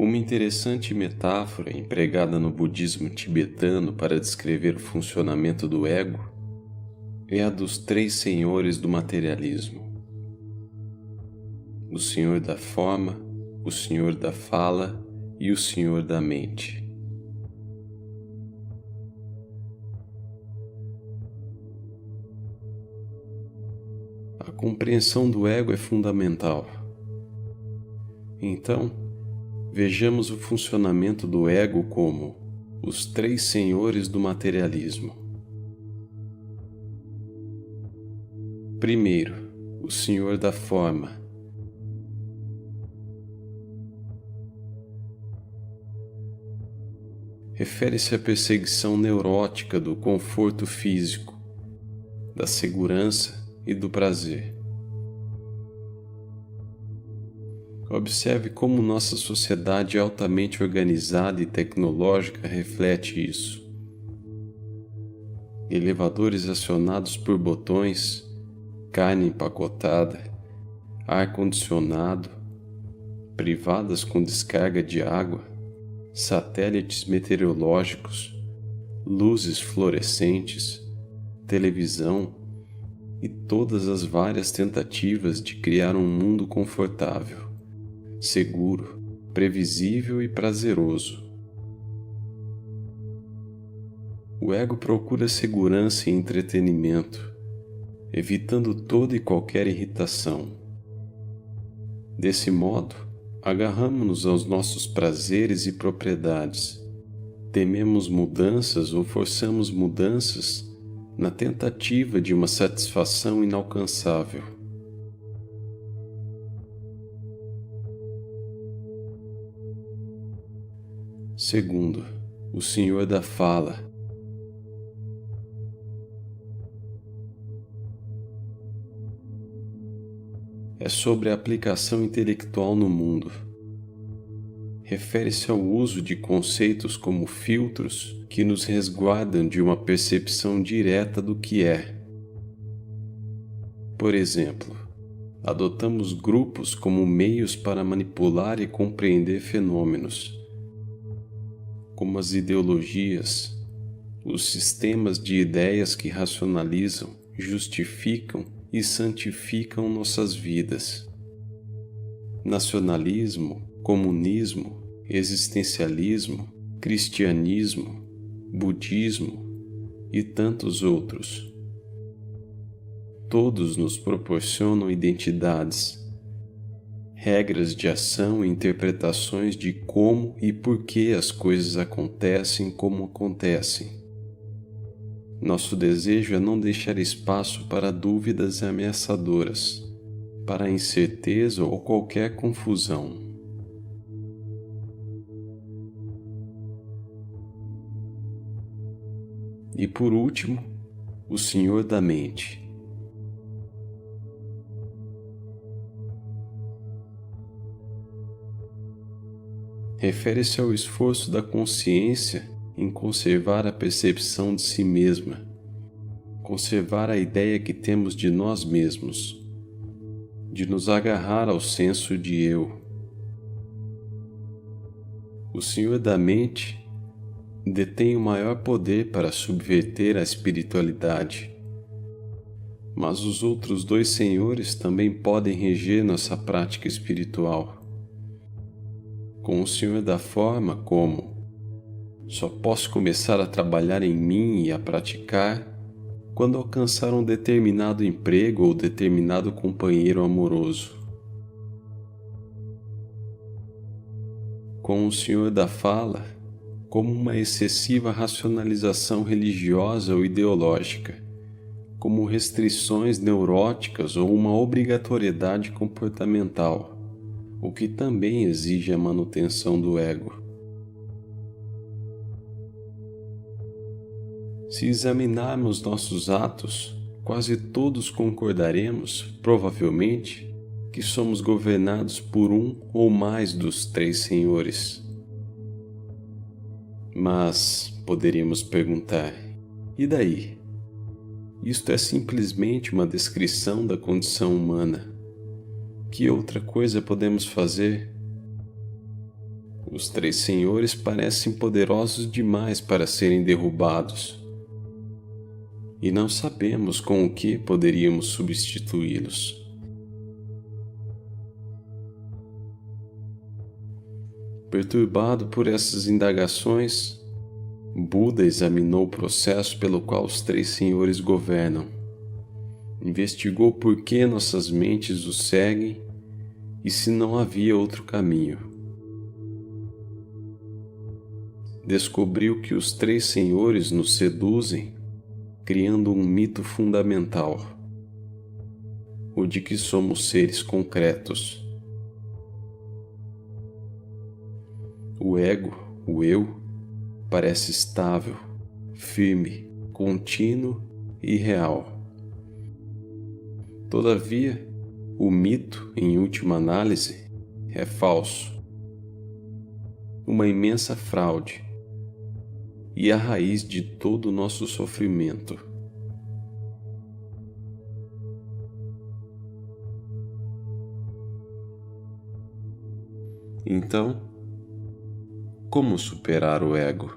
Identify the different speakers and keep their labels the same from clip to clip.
Speaker 1: Uma interessante metáfora empregada no budismo tibetano para descrever o funcionamento do ego é a dos três senhores do materialismo: o senhor da forma, o senhor da fala e o senhor da mente. A compreensão do ego é fundamental. Então, vejamos o funcionamento do ego como os três senhores do materialismo. Primeiro, o senhor da forma. Refere-se à perseguição neurótica do conforto físico, da segurança e do prazer. Observe como nossa sociedade altamente organizada e tecnológica reflete isso. Elevadores acionados por botões, carne empacotada, ar-condicionado, privadas com descarga de água, satélites meteorológicos, luzes fluorescentes, televisão e todas as várias tentativas de criar um mundo confortável, seguro, previsível e prazeroso. O ego procura segurança e entretenimento, evitando toda e qualquer irritação. Desse modo, agarramo-nos aos nossos prazeres e propriedades, tememos mudanças ou forçamos mudanças na tentativa de uma satisfação inalcançável. Segundo, o senhor da fala. É sobre a aplicação intelectual no mundo. Refere-se ao uso de conceitos como filtros que nos resguardam de uma percepção direta do que é. Por exemplo, adotamos grupos como meios para manipular e compreender fenômenos, como as ideologias, os sistemas de ideias que racionalizam, justificam e santificam nossas vidas. Nacionalismo, comunismo, existencialismo, cristianismo, budismo e tantos outros. Todos nos proporcionam identidades, regras de ação e interpretações de como e por que as coisas acontecem como acontecem. Nosso desejo é não deixar espaço para dúvidas ameaçadoras, para incerteza ou qualquer confusão. E por último, o senhor da mente. Refere-se ao esforço da consciência em conservar a percepção de si mesma, conservar a ideia que temos de nós mesmos, de nos agarrar ao senso de eu. O senhor da mente detém o maior poder para subverter a espiritualidade, mas os outros dois senhores também podem reger nossa prática espiritual. Com o senhor da forma como só posso começar a trabalhar em mim e a praticar quando alcançar um determinado emprego ou determinado companheiro amoroso. Com o senhor da fala, como uma excessiva racionalização religiosa ou ideológica, como restrições neuróticas ou uma obrigatoriedade comportamental, o que também exige a manutenção do ego. Se examinarmos nossos atos, quase todos concordaremos, provavelmente, que somos governados por um ou mais dos três senhores. Mas poderíamos perguntar: e daí? Isto é simplesmente uma descrição da condição humana. Que outra coisa podemos fazer? Os três senhores parecem poderosos demais para serem derrubados, e não sabemos com o que poderíamos substituí-los. Perturbado por essas indagações, Buda examinou o processo pelo qual os três senhores governam, investigou por que nossas mentes os seguem e se não havia outro caminho. Descobriu que os três senhores nos seduzem, criando um mito fundamental, o de que somos seres concretos. O ego, o eu, parece estável, firme, contínuo e real. Todavia, o mito, em última análise, é falso, uma imensa fraude e a raiz de todo o nosso sofrimento. Então, como superar o ego?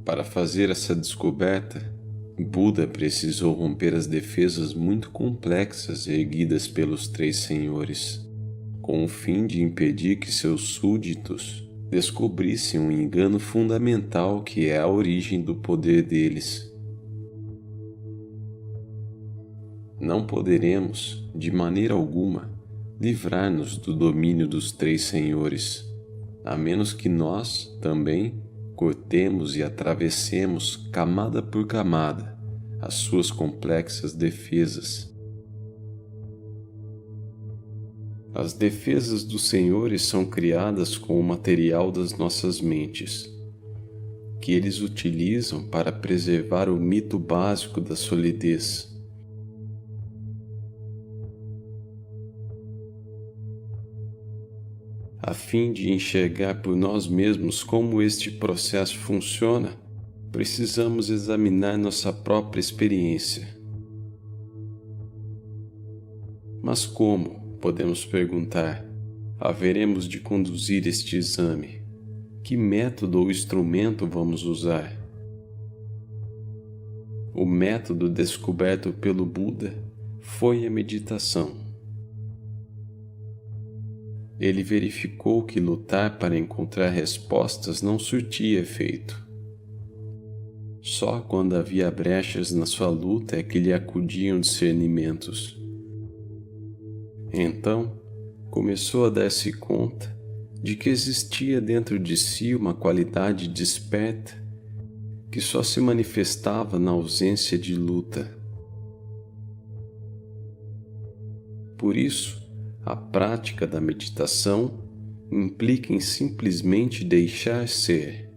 Speaker 1: Para fazer essa descoberta, Buda precisou romper as defesas muito complexas erguidas pelos três senhores, com o fim de impedir que seus súditos descobrissem um engano fundamental que é a origem do poder deles. Não poderemos, de maneira alguma, livrar-nos do domínio dos três senhores, a menos que nós, também, cortemos e atravessemos camada por camada as suas complexas defesas. As defesas dos senhores são criadas com o material das nossas mentes, que eles utilizam para preservar o mito básico da solidez. A fim de enxergar por nós mesmos como este processo funciona, precisamos examinar nossa própria experiência. Mas como, podemos perguntar, haveremos de conduzir este exame? Que método ou instrumento vamos usar? O método descoberto pelo Buda foi a meditação. Ele verificou que lutar para encontrar respostas não surtia efeito. Só quando havia brechas na sua luta é que lhe acudiam discernimentos. Então, começou a dar-se conta de que existia dentro de si uma qualidade desperta que só se manifestava na ausência de luta. Por isso, a prática da meditação implica em simplesmente deixar ser.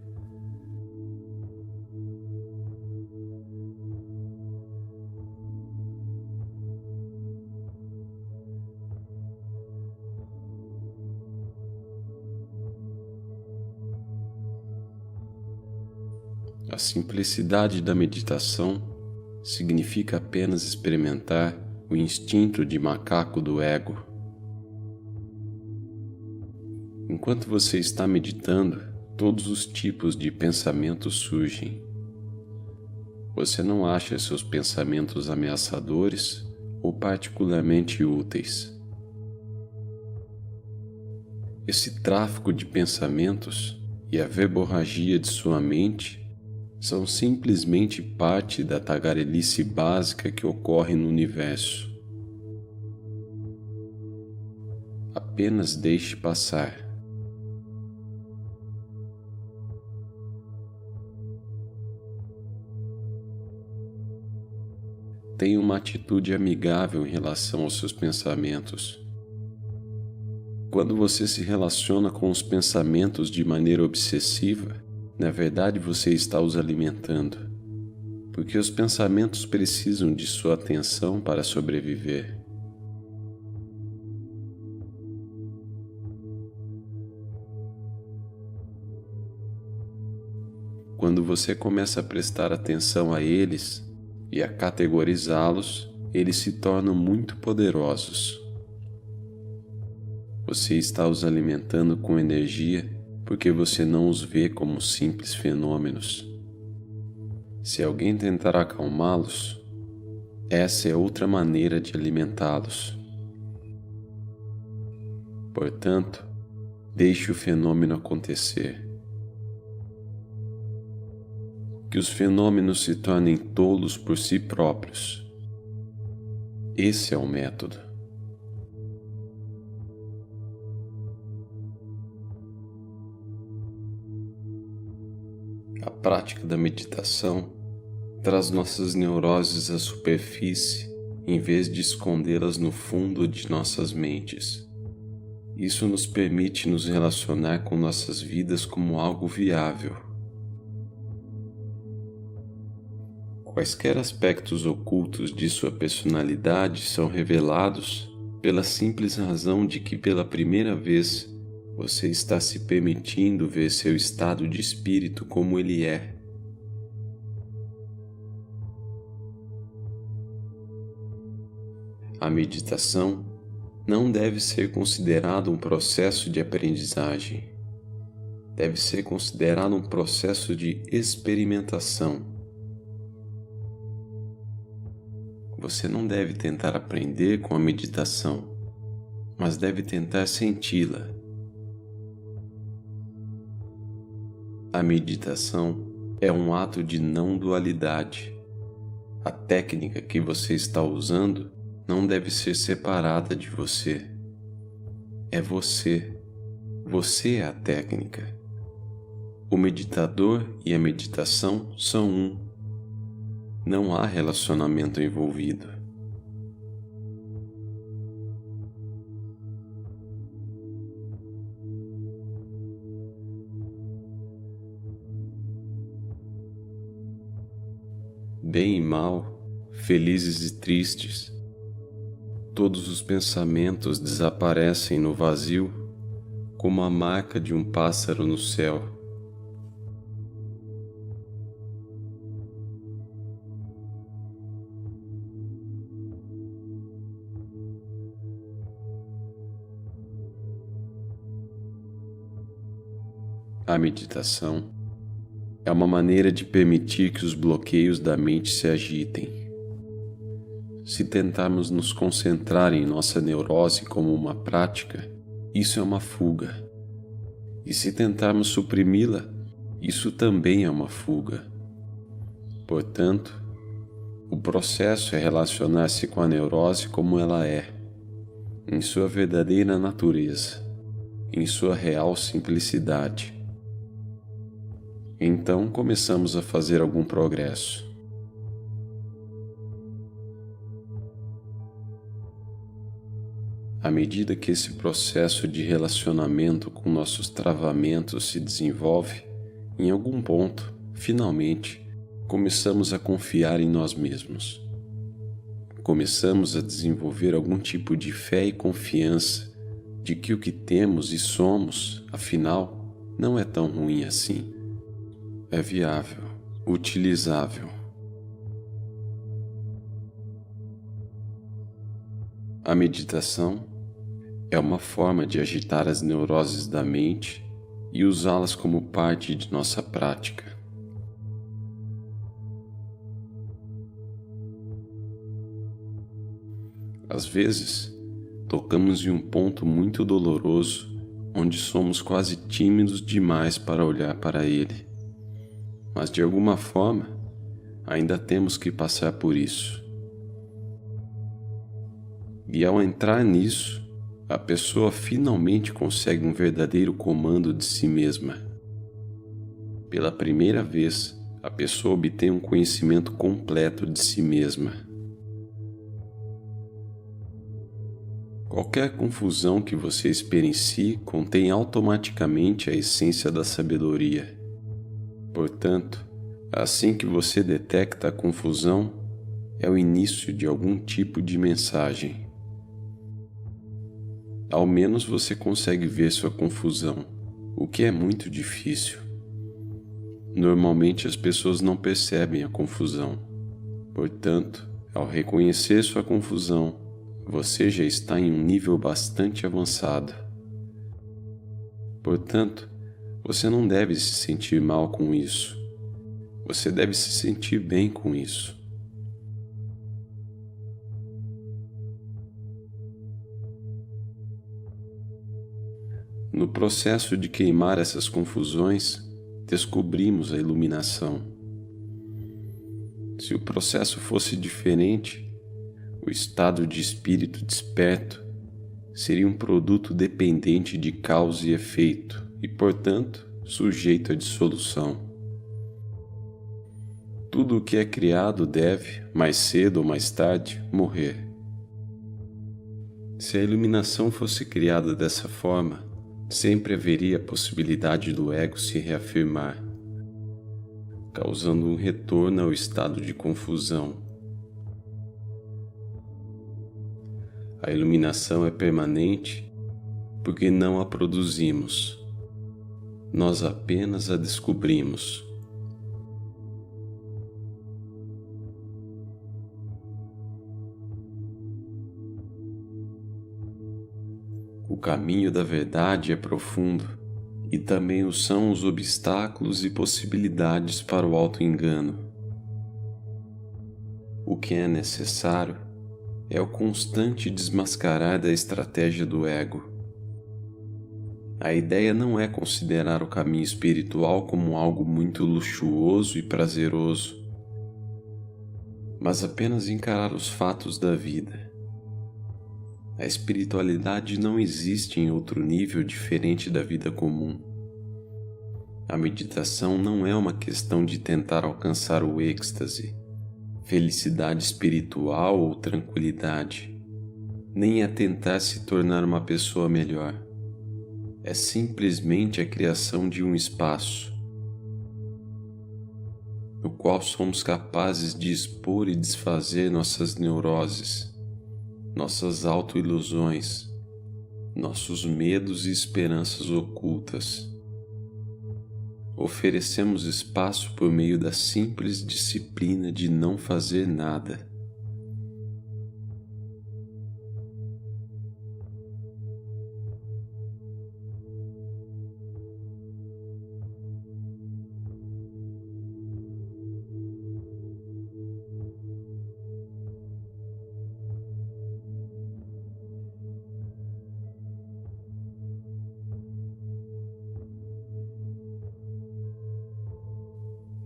Speaker 1: A simplicidade da meditação significa apenas experimentar o instinto de macaco do ego. Enquanto você está meditando, todos os tipos de pensamentos surgem. Você não acha seus pensamentos ameaçadores ou particularmente úteis. Esse tráfico de pensamentos e a verborragia de sua mente são simplesmente parte da tagarelice básica que ocorre no universo. Apenas deixe passar. Tenha uma atitude amigável em relação aos seus pensamentos. Quando você se relaciona com os pensamentos de maneira obsessiva, na verdade você está os alimentando, porque os pensamentos precisam de sua atenção para sobreviver. quando você começa a prestar atenção a eles e a categorizá-los, eles se tornam muito poderosos. Você está os alimentando com energia porque você não os vê como simples fenômenos. Se alguém tentar acalmá-los, essa é outra maneira de alimentá-los. Portanto, deixe o fenômeno acontecer. Que os fenômenos se tornem tolos por si próprios. Esse é o método. A prática da meditação traz nossas neuroses à superfície em vez de escondê-las no fundo de nossas mentes. Isso nos permite nos relacionar com nossas vidas como algo viável. Quaisquer aspectos ocultos de sua personalidade são revelados pela simples razão de que pela primeira vez você está se permitindo ver seu estado de espírito como ele é. A meditação não deve ser considerada um processo de aprendizagem. Deve ser considerado um processo de experimentação. Você não deve tentar aprender com a meditação, mas deve tentar senti-la. A meditação é um ato de não dualidade. A técnica que você está usando não deve ser separada de você. É você. Você é a técnica. O meditador e a meditação são um. Não há relacionamento envolvido. Bem e mal, felizes e tristes, todos os pensamentos desaparecem no vazio como a marca de um pássaro no céu. A meditação é uma maneira de permitir que os bloqueios da mente se agitem. Se tentarmos nos concentrar em nossa neurose como uma prática, isso é uma fuga. E se tentarmos suprimi-la, isso também é uma fuga. Portanto, o processo é relacionar-se com a neurose como ela é, em sua verdadeira natureza, em sua real simplicidade. Então começamos a fazer algum progresso. À medida que esse processo de relacionamento com nossos travamentos se desenvolve, em algum ponto, finalmente, começamos a confiar em nós mesmos. Começamos a desenvolver algum tipo de fé e confiança de que o que temos e somos, afinal, não é tão ruim assim. É viável, utilizável. A meditação é uma forma de agitar as neuroses da mente e usá-las como parte de nossa prática. Às vezes, tocamos em um ponto muito doloroso onde somos quase tímidos demais para olhar para ele. Mas de alguma forma, ainda temos que passar por isso. E ao entrar nisso, a pessoa finalmente consegue um verdadeiro comando de si mesma. Pela primeira vez, a pessoa obtém um conhecimento completo de si mesma. Qualquer confusão que você experiencie contém automaticamente a essência da sabedoria. Portanto, assim que você detecta a confusão, é o início de algum tipo de mensagem. Ao menos você consegue ver sua confusão, o que é muito difícil. Normalmente as pessoas não percebem a confusão. Portanto, ao reconhecer sua confusão, você já está em um nível bastante avançado. Portanto, você não deve se sentir mal com isso. Você deve se sentir bem com isso. No processo de queimar essas confusões, descobrimos a iluminação. Se o processo fosse diferente, o estado de espírito desperto seria um produto dependente de causa e efeito e, portanto, sujeito à dissolução. Tudo o que é criado deve, mais cedo ou mais tarde, morrer. Se a iluminação fosse criada dessa forma, sempre haveria a possibilidade do ego se reafirmar, causando um retorno ao estado de confusão. A iluminação é permanente porque não a produzimos, nós apenas a descobrimos. O caminho da verdade é profundo, e também o são os obstáculos e possibilidades para o auto-engano. O que é necessário é o constante desmascarar da estratégia do ego. A ideia não é considerar o caminho espiritual como algo muito luxuoso e prazeroso, mas apenas encarar os fatos da vida. A espiritualidade não existe em outro nível diferente da vida comum. A meditação não é uma questão de tentar alcançar o êxtase, felicidade espiritual ou tranquilidade, nem é tentar se tornar uma pessoa melhor. É simplesmente a criação de um espaço, no qual somos capazes de expor e desfazer nossas neuroses, nossas autoilusões, nossos medos e esperanças ocultas. Oferecemos espaço por meio da simples disciplina de não fazer nada.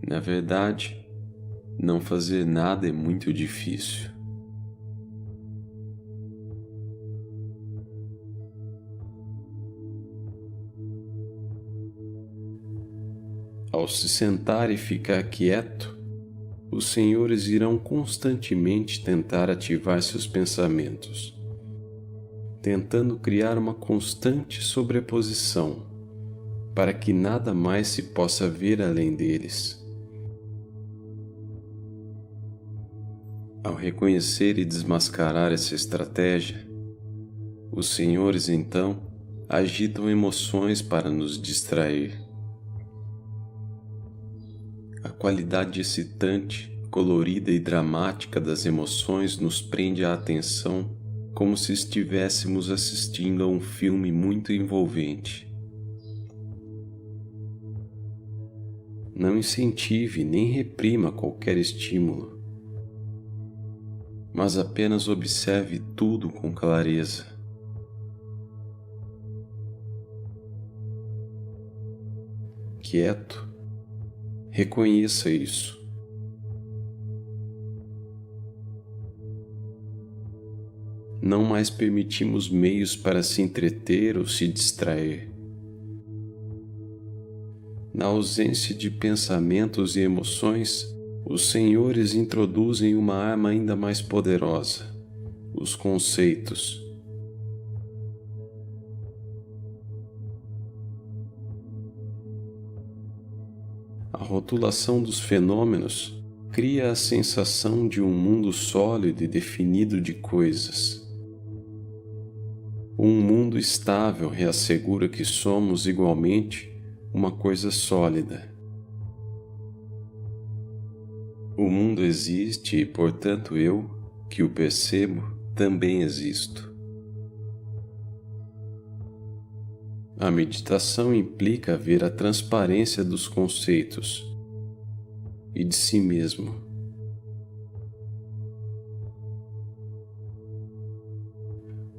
Speaker 1: Na verdade, não fazer nada é muito difícil. Ao se sentar e ficar quieto, os senhores irão constantemente tentar ativar seus pensamentos, tentando criar uma constante sobreposição, para que nada mais se possa ver além deles. Ao reconhecer e desmascarar essa estratégia, os senhores então agitam emoções para nos distrair. A qualidade excitante, colorida e dramática das emoções nos prende a atenção como se estivéssemos assistindo a um filme muito envolvente. Não incentive nem reprima qualquer estímulo, mas apenas observe tudo com clareza. Quieto, reconheça isso. Não mais permitimos meios para se entreter ou se distrair. Na ausência de pensamentos e emoções, os senhores introduzem uma arma ainda mais poderosa: os conceitos. A rotulação dos fenômenos cria a sensação de um mundo sólido e definido de coisas. Um mundo estável reassegura que somos igualmente uma coisa sólida. O mundo existe e, portanto, eu, que o percebo, também existo. A meditação implica ver a transparência dos conceitos e de si mesmo.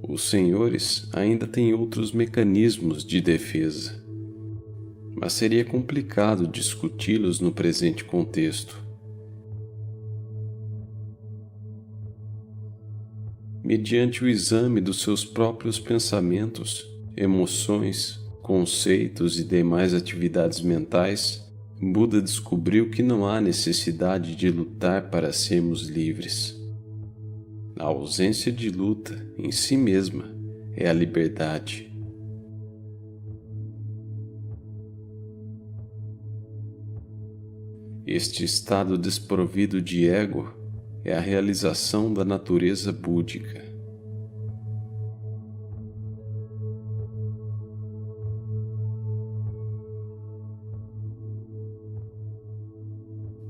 Speaker 1: Os senhores ainda têm outros mecanismos de defesa, mas seria complicado discuti-los no presente contexto. Mediante o exame dos seus próprios pensamentos, emoções, conceitos e demais atividades mentais, Buda descobriu que não há necessidade de lutar para sermos livres. A ausência de luta em si mesma é a liberdade. Este estado desprovido de ego é a realização da natureza búdica.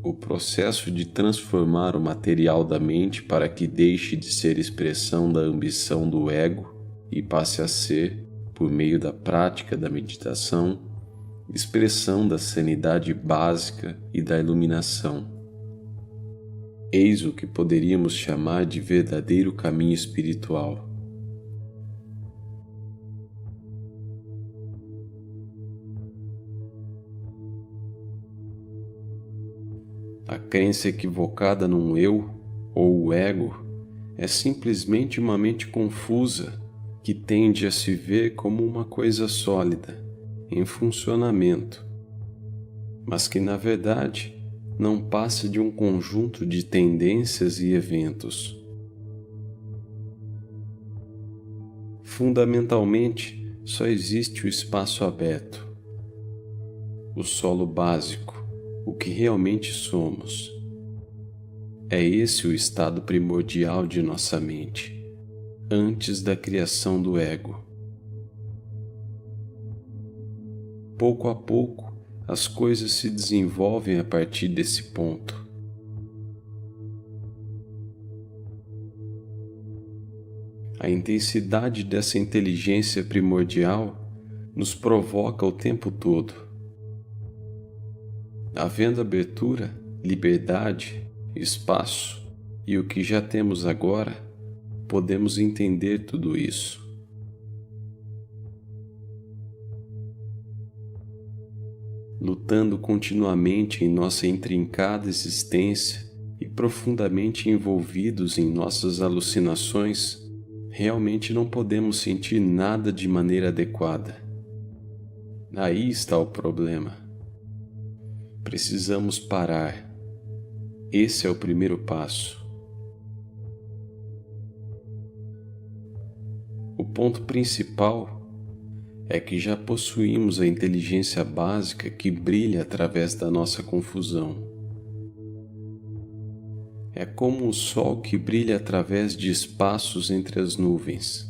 Speaker 1: O processo de transformar o material da mente para que deixe de ser expressão da ambição do ego e passe a ser, por meio da prática da meditação, expressão da sanidade básica e da iluminação. Eis o que poderíamos chamar de verdadeiro caminho espiritual. A crença equivocada num eu, ou o ego, é simplesmente uma mente confusa que tende a se ver como uma coisa sólida, em funcionamento, mas que na verdade não passa de um conjunto de tendências e eventos. Fundamentalmente, só existe o espaço aberto, o solo básico, o que realmente somos. É esse o estado primordial de nossa mente, antes da criação do ego. Pouco a pouco, as coisas se desenvolvem a partir desse ponto. A intensidade dessa inteligência primordial nos provoca o tempo todo. Havendo abertura, liberdade, espaço e o que já temos agora, podemos entender tudo isso. Lutando continuamente em nossa intrincada existência e profundamente envolvidos em nossas alucinações, realmente não podemos sentir nada de maneira adequada. Aí está o problema. Precisamos parar. Esse é o primeiro passo. O ponto principal é que já possuímos a inteligência básica que brilha através da nossa confusão. É como o sol que brilha através de espaços entre as nuvens.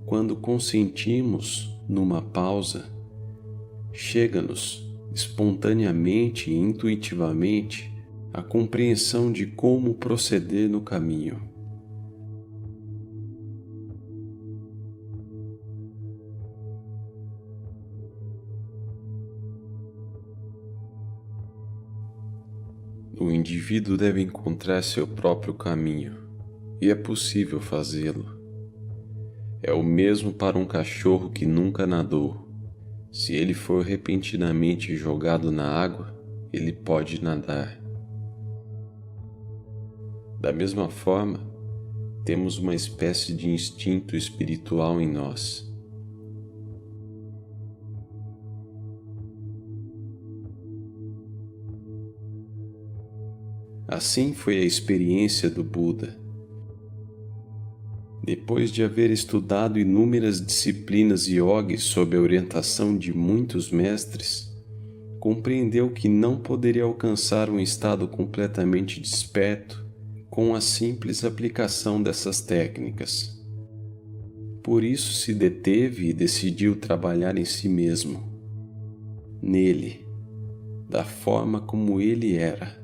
Speaker 1: Quando consentimos numa pausa, chega-nos, espontaneamente e intuitivamente, a compreensão de como proceder no caminho. O indivíduo deve encontrar seu próprio caminho, e é possível fazê-lo. É o mesmo para um cachorro que nunca nadou. Se ele for repentinamente jogado na água, ele pode nadar. Da mesma forma, temos uma espécie de instinto espiritual em nós. Assim foi a experiência do Buda. Depois de haver estudado inúmeras disciplinas yoga sob a orientação de muitos mestres, compreendeu que não poderia alcançar um estado completamente desperto com a simples aplicação dessas técnicas. Por isso se deteve e decidiu trabalhar em si mesmo, nele, da forma como ele era.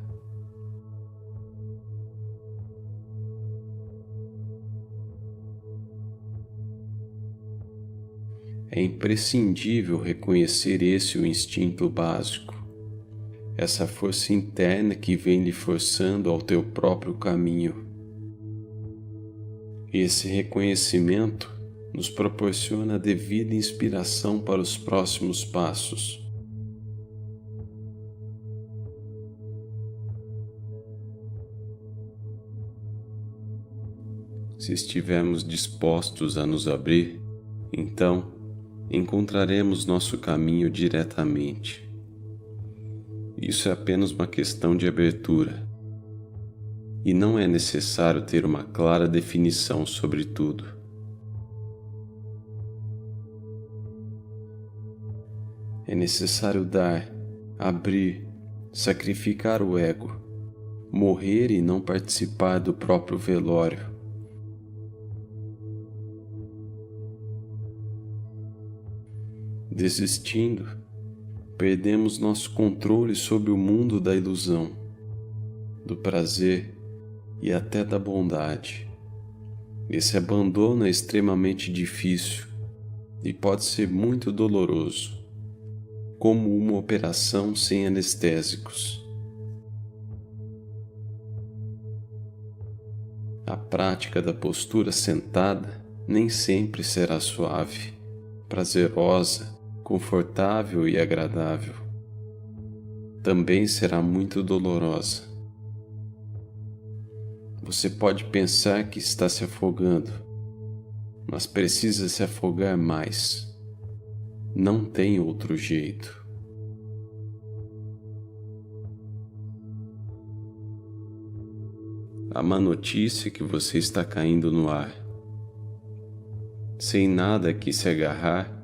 Speaker 1: É imprescindível reconhecer esse o instinto básico, essa força interna que vem lhe forçando ao teu próprio caminho. Esse reconhecimento nos proporciona a devida inspiração para os próximos passos. Se estivermos dispostos a nos abrir, então encontraremos nosso caminho diretamente. Isso é apenas uma questão de abertura, e não é necessário ter uma clara definição sobre tudo. É necessário dar, abrir, sacrificar o ego, morrer e não participar do próprio velório. Desistindo, perdemos nosso controle sobre o mundo da ilusão, do prazer e até da bondade. Esse abandono é extremamente difícil e pode ser muito doloroso, como uma operação sem anestésicos. A prática da postura sentada nem sempre será suave, prazerosa, confortável e agradável. Também será muito dolorosa. Você pode pensar que está se afogando, mas precisa se afogar mais. Não tem outro jeito. A má notícia é que você está caindo no ar. Sem nada a que se agarrar,